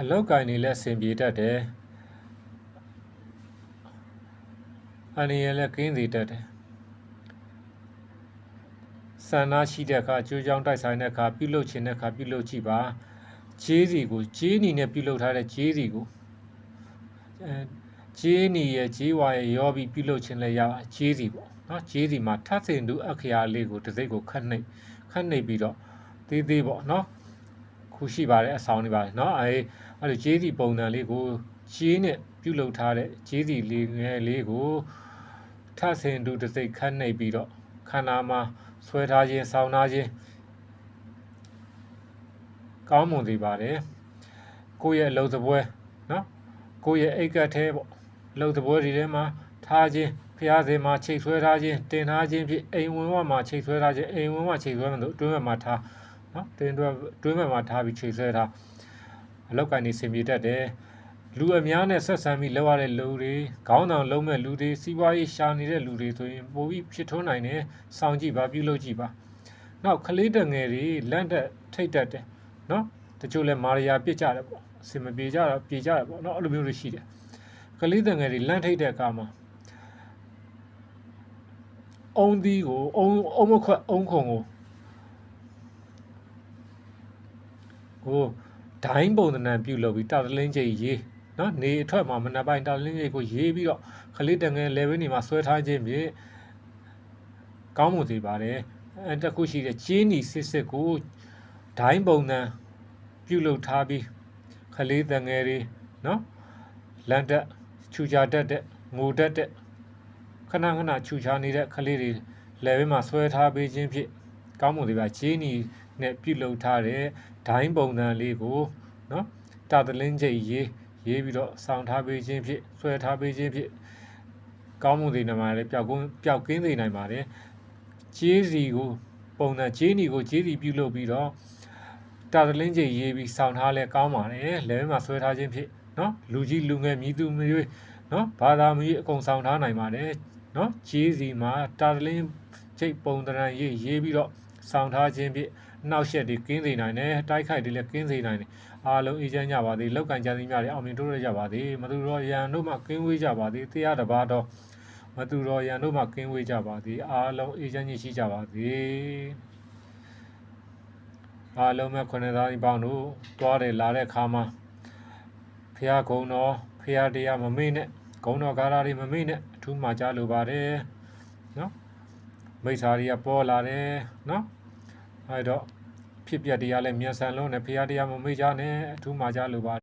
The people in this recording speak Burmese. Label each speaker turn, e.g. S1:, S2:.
S1: အလောက်ကိုင်းနေလဲဆင်ပြေတတ်တယ်အနေရလဲကင်းစေတတ်တယ်ဆန္ဒရှိတဲ့အခါအကျိုးကြောင့်တိုက်ဆိုင်တဲ့အခါပြုလုပ်ခြင်းတဲ့အခါပြုလုပ်ကြည့်ပါဂျေးစီကိုဂျေးနီနဲ့ပြုလုပ်ထားတဲ့ဂျေးစီကိုဂျေးနီရဲ့ဂျေးဝါရဲ့ရောပြီးပြုလုပ်ခြင်းလဲရဂျေးစီပေါ့နော်ဂျေးစီမှာထပ်စင်တူအခရာလေးကိုတစ်စိတ်ကိုခတ်နှိပ်ပြီးတော့သေးသေးပေါ့နော်ခုရှိပါတယ်အဆောင်နေပါတယ်နော်အဲ့လိုဂျေးစီပုံစံလေးကိုဂျေးနဲ့ပြုလုပ်ထားတဲ့ဂျေးစီလေးငယ်လေးကိုထပ်စင်တူတစ်စိတ်ခတ်နှိပ်ပြီးတော့ခန္ဓာမှာဆွဲထားခြင်းဆောင်းထားခြင်းကောင်းမွန်စေပါတယ်ကိုယ့်ရဲ့အလုပ်သပွဲနော်ကိုယ့်ရဲ့အိတ်ကတ်သေးပေါ့အလုပ်သပွဲတွေထဲမှာထားခြင်းဖျားစေမှာချိတ်ဆွဲထားခြင်းတင်ထားခြင်းဖြစ်အိမ်ဝင်ဝမှာချိတ်ဆွဲထားခြင်းအိမ်ဝင်ဝချိတ်ဆွဲမှလို့အတွင်းဘက်မှာထားနော်တွင်းဘက်မှာထားပြီးချိတ်ဆွဲထားအလောက်ကနေဆင်ပြေတတ်တယ်လူအများနဲ့ဆက်ဆံပြီးလောက်ရတဲ့လူတွေခေါင်းဆောင်လုံးမဲ့လူတွေစီးပွားရေးရှာနေတဲ့လူတွေဆိုရင်ပိုပြီးဖြစ်ထွန်းနိုင်တယ်စောင့်ကြည့်ပါပြုလုပ်ကြည့်ပါနောက်ကလေးတငယ်တွေလန့်တက်ထိတ်တက်တယ်နော်တချို့လဲမာရီယာပြစ်ကြတယ်ပေါ့အစင်မပြေကြတော့ပြေကြတယ်ပေါ့နော်အဲ့လိုမျိုးတွေရှိတယ်ကလေးတငယ်တွေလန့်ထိတ်တဲ့အခါမှာအုံသီးကိုအုံမခွက်အုံခုံကိုဒိုင်းပုံသဏ္ဍာန်ပြုလုပ်ပြီးတာတလင်းကျိတ်ရေးနော်နေအထွက်မှာမနက်ပိုင်းတာတလင်းကျိတ်ကိုရေးပြီးတော့ကလေးတငယ် level နေမှာဆွဲထားခြင်းဖြင့်ကောင်းမွန်စေပါတယ်အဲတခုရှိတဲ့ကျင်းနီစစ်ကိုဒိုင်းပုံသဏ္ဍာန်ပြုလုပ်ထားပြီးကလေးတငယ်တွေနော်လန်တက်ချူချာတက်တဲ့ငိုတက်တဲ့ခဏချူချာနေတဲ့ကလေးတွေ level မှာဆွဲထားပေးခြင်းဖြင့်ကောင်းမွန်စေပါကျင်းနီနဲ့ပြုလုပ်ထားတဲ့ဒိုင်းပုံစံလေးကိုနော်တာတလင်းကျိတ်ရေးပြီးတော့ဆောင်းထားပေးခြင်းဖြင့်ဆွဲထားပေးခြင်းဖြင့်ကောင်းမွန်စေနိုင်ပါတယ်ပျောက်ကင်းစေနိုင်ပါတယ်ကျေးစီကိုပုံစံကျေးနီကိုကျေးစီပြုလုပ်ပြီးတော့တာတလင်းကျိတ်ရေးပြီးဆောင်းထားလဲကောင်းပါတယ်လဲမှာဆွဲထားခြင်းဖြင့်နော်လူကြီးလူငယ်မြည်သူမျိုးနော်ဘာသာမျိုးအကုန်ဆောင်းထားနိုင်ပါတယ်နော်ကျေးစီမှာတာတလင်းကျိတ်ပုံစံရေးပြီးတော့ဆောင်းထားခြင်းဖြင့်နောက်ရှက်တွေကင်းစေနိုင်တယ်တိုက်ခိုက်တွေလည်းကင်းစေနိုင်တယ်အားလုံးအေးချမ်းကြပါသေးလောက်ကန်ကြသည်များတွေအောင်မြင်တိုးရကြပါသေးမသူတော်ရန်တို့မှကင်းဝေးကြပါသေးတရားတပါတော့မသူတော်ရန်တို့မှကင်းဝေးကြပါသေးအားလုံးအေးချမ်းကြီးရှိကြပါသေးအားလုံးမဲ့ခုနှစ်သားပေါင်းတို့တွားတယ်လာတဲ့ခါမှာဖះဂုံတော်ဖះတရားမမေ့နဲ့ဂုံတော်ကားတွေမမေ့နဲ့အထူးမှာကြားလိုပါတယ်နော်မိစ္ဆာတွေကပေါ်လာတယ်နော်အဲ့တော့ဖြစ်ပြတရားလဲမြန်ဆန်လုံးနဲ့ဖះတရားမမေ့ကြနဲ့အထူးမှာကြားလိုပါ